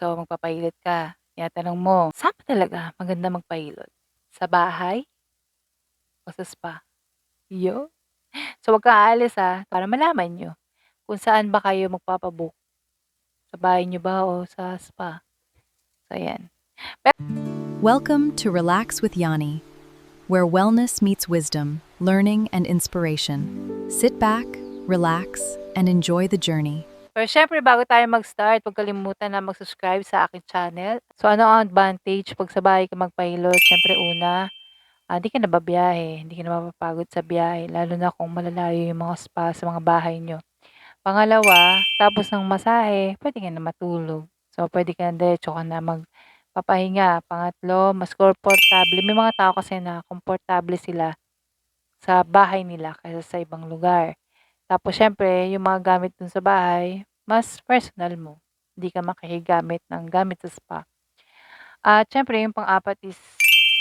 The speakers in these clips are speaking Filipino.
So, magpapahilot ka. Tinatanong mo, saan ba talaga maganda magpahilot? Sa bahay o sa spa? Yun. So, wag kang aalis, para malaman niyo kung saan ba kayo magpapa-book, sa bahay niyo ba o sa spa. So, ayan. Welcome to Relax with Yanni, where wellness meets wisdom, learning, and inspiration. Sit back, relax, and enjoy the journey. Pero syempre bago tayo mag-start, huwag kalimutan na mag-subscribe sa aking channel. So, ano ang advantage 'pag sa bahay ka magpahilot? Siyempre una, di ka na babiyahe, hindi ka na mapapagod sa biyahe lalo na kung malalayo yung mga spa sa mga bahay niyo. Pangalawa, tapos ng masahe, puwede ka na matulog. So, puwede ka na diretso ka na magpapahinga. Pangatlo, mas komportable may mga tao kasi na komportable sila sa bahay nila kaysa sa ibang lugar. Tapos siyempre yung mga gamit dun sa bahay, mas personal mo. Hindi ka makikigamit ng gamit sa spa. At siyempre yung pang-apat is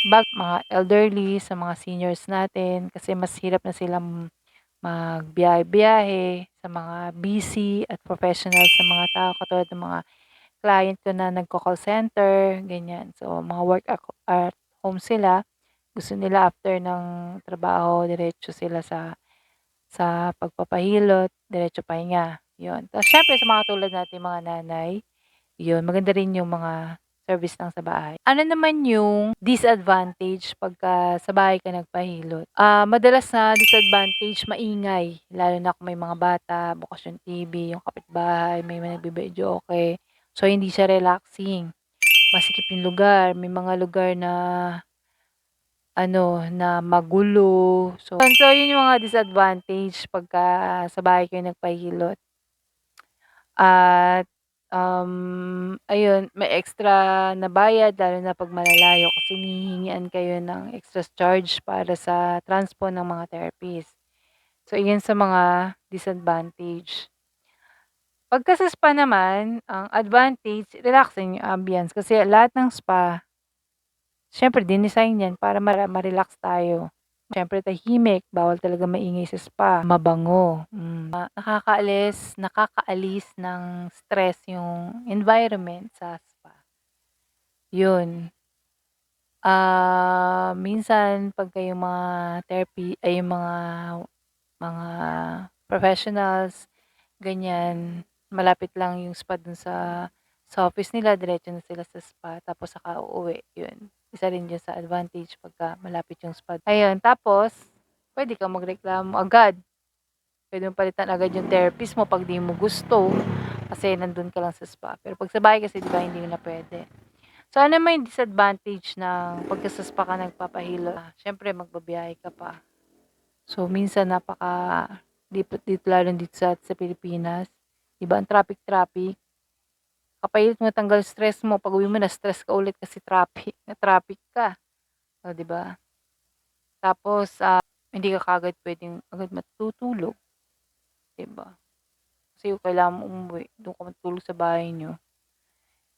mga elderly, sa mga seniors natin kasi mas hirap na silang magbiyahe-biyahe, sa mga busy at professional sa mga tao katulad ng mga client ko na nagko-call center, ganyan. So, mga work at home sila, gusto nila after ng trabaho diretso sila sa pagpapahilot, diretso pahinga, 'yun. Tapos siyempre sa mga tulad nating mga nanay, 'yun maganda rin yung mga service lang sa bahay. Ano naman yung disadvantage pagka sa bahay ka nagpahilot? Madalas na disadvantage maingay, lalo na kung may mga bata, bukas yung TV, yung kapitbahay, may mga nagvi-videoke. So hindi siya relaxing, masikip yung lugar, may mga lugar na na magulo. So yun yung mga disadvantage pagka sa bahay kayo nagpahilot. At, ayun may extra na bayad lalo na 'pag malalayo kasi hinihingian kayo ng extra charge para sa transpo ng mga therapist. So iyan sa mga disadvantage. Pagka sa spa naman, ang advantage relaxing yung ambience kasi lahat ng spa siyempre dinesign 'yan para ma-relax tayo. Siyempre tahimik, bawal talaga maingay sa spa, mabango, nakakaalis ng stress yung environment sa spa, yun. Minsan pagka yung mga yung mga professionals, ganyan, malapit lang yung spa dun sa office nila, diretso na sila sa spa tapos saka uuwi, yun. Isa rin yun sa advantage pagka malapit yung spa. Ayun, tapos puwede kang magreklamo agad. Puwede mong palitan agad yung therapist mo 'pag 'di mo gusto, kasi nandun ka lang sa spa. Pero 'pag sa bahay kasi 'di ba hindi na puwede. So, ano naman yung disadvantage ng pagka sa spa ka nagpapahilot? Siyempre magbibiyahe ka pa. So, minsan dito lalo dito sa Pilipinas, 'di ba ang traffic-traffic. Kapahilot mo tanggal stress mo, pag-uwi mo na-stress ka ulit kasi na-traffic ka, oh, 'di ba? Tapos, hindi ka kaagad puwedeng agad matutulog, 'di ba? Kasi kailangan mong umuwi, do'n ka matulog sa bahay niyo.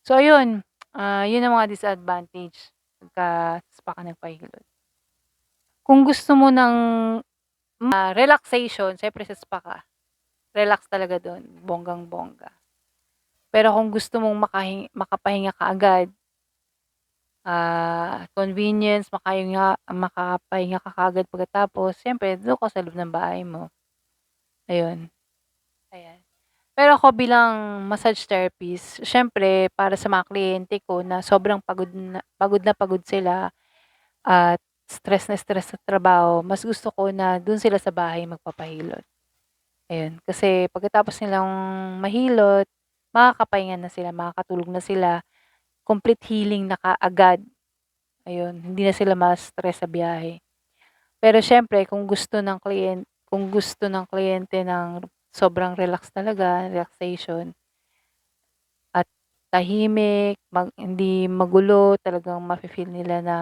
So ayun, 'yun ang mga disadvantage pagka spa ka nagpahilot. Kung gusto mo ng, relaxation siyempre sa spa ka, relax talaga do'n, bonggang-bongga. Pero kung gusto mong makapahinga kaagad, convenience, makapahinga ka kaagad pagkatapos, siyempre do'n ka sa loob ng bahay mo, ayun, ayan. Pero ako bilang massage therapist, siyempre para sa mga kliyente ko na sobrang pagod na pagod sila at stress na stress sa trabaho, mas gusto ko na dun sila sa bahay magpapahilot. Ayun, kasi pagkatapos nilang mahilot, makakapahinga na sila, makakatulog na sila, complete healing na kaagad. Ayun, hindi na sila ma-stress sa biyahe. Pero siyempre kung gusto ng kliyente ng sobrang relax talaga, relaxation at tahimik, hindi magulo, talagang mafi-feel nila na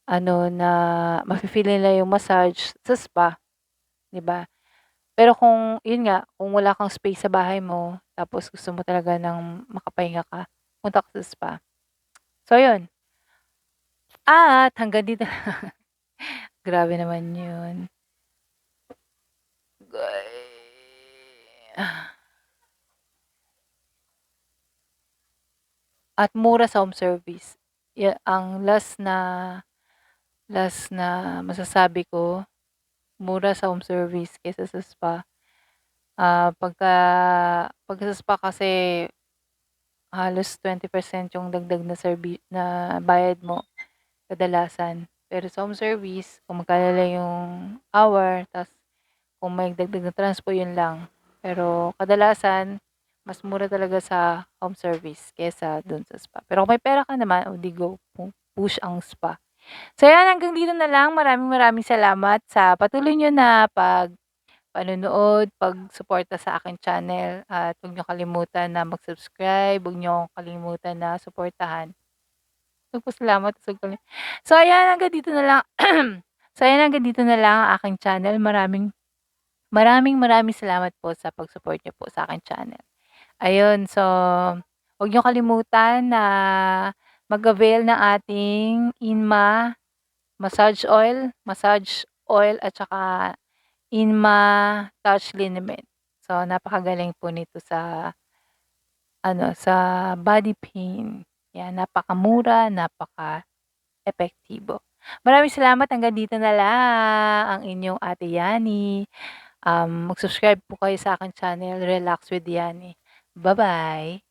na mafi-feel nila yung massage sa spa, 'di ba? Pero kung yun nga, kung wala kang space sa bahay mo, tapos gusto mo talaga ng makapahinga ka, punta ka sa spa. So yun, at hanggang dito grabe naman yun. at mura sa home service. Ang last na masasabi ko, mura sa home service kaysa sa spa. Pagka sa spa kasi halos 20% yung dagdag na bayad mo kadalasan. Pero sa home service, kung magkano lang yung hour, tas kung may dagdag na transpo, yun lang. Pero kadalasan, mas mura talaga sa home service kaysa dun sa spa. Pero kung may pera ka naman, o di go, push ang spa. So yan, hanggang dito na lang. Maraming salamat sa patuloy nyo na panonood, pagsuporta sa aking channel. At huwag niyo kalimutan na mag-subscribe, huwag niyo kalimutan na suportahan. Salamat. So ayan, hanggang dito na lang. So ayan, hanggang dito na lang ang aking channel. Maraming salamat po sa pag-support niyo po sa aking channel. Ayun, so huwag niyo kalimutan na mag-avail ng ating Inma massage oil at saka Inma Touch Liniment. So napakagaling po nito sa sa body pain. Yan, napakamura, napaka-epektibo. Maraming salamat, hanggang dito na lang ang inyong Ate Yani. Mag-subscribe po kayo sa aking channel, Relax with Yani. Bye-bye.